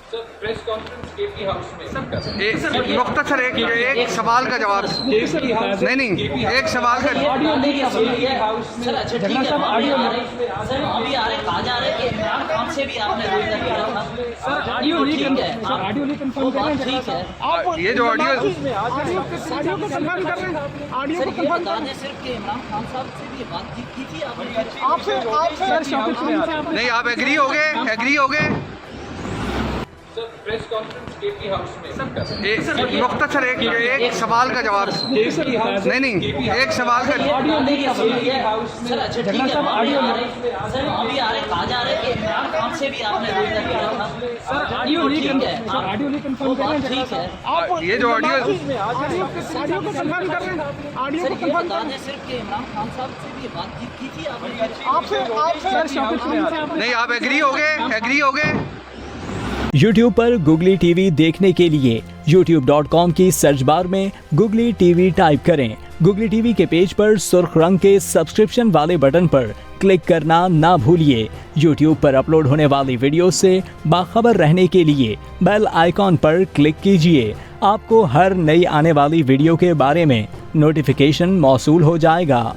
Sir press conference KP house में मुख्तसर एक सवाल का जवाब। नहीं एक सवाल का ऑडियो लीक हाउस में सर अच्छा ठीक है सर अभी आ रहे कहा जा रहा है कि इमरान खान से भी आपने रब्ता किया था सर ऑडियो लीक ठीक है ऑडियो लीक वो कंफर्म कर बात रहे हैं ठीक है आप ये जो ऑडियो ऑडियो को कंफर्म कर रहे हैं ऑडियो सर को ये कंफर्म बता दें सिर्फ कि इमरान खान साहब से भी बातचीत की थी आपने आपसे सर शौकत खान से आपने नहीं आप एग्री हो गए sir press conference KP house में मुख्तसर एक सवाल का जवाब। नहीं एक सवाल का ऑडियो लीक हाउस में सर अच्छा ठीक है सर अभी आ रहे कहा जा रहा है कि इमरान खान से भी आपने रब्ता किया था सर ऑडियो लीक ठीक है ऑडियो लीक वो कंफर्म कर बात रहे ठीक हैं है आप ये जो ऑडियो ऑडियो को कंफर्म कर रहे हैं ऑडियो सर को ये कंफर्म बता दें सिर्फ कि इमरान खान साहब से भी बातचीत की थी आपने आपसे सर शौकत खान से आपने नहीं आप एग्री हो गए YouTube पर Googly TV देखने के लिए youtube.com की सर्च बार में Googly TV टाइप करें। Googly TV के पेज पर सुर्ख रंग के सब्सक्रिप्शन वाले बटन पर क्लिक करना ना भूलिए। YouTube पर अपलोड होने वाली वीडियो से बाखबर रहने के लिए बेल आइकॉन पर क्लिक कीजिए। आपको हर नई आने वाली वीडियो के बारे में नोटिफिकेशन मौसूल हो जाएगा।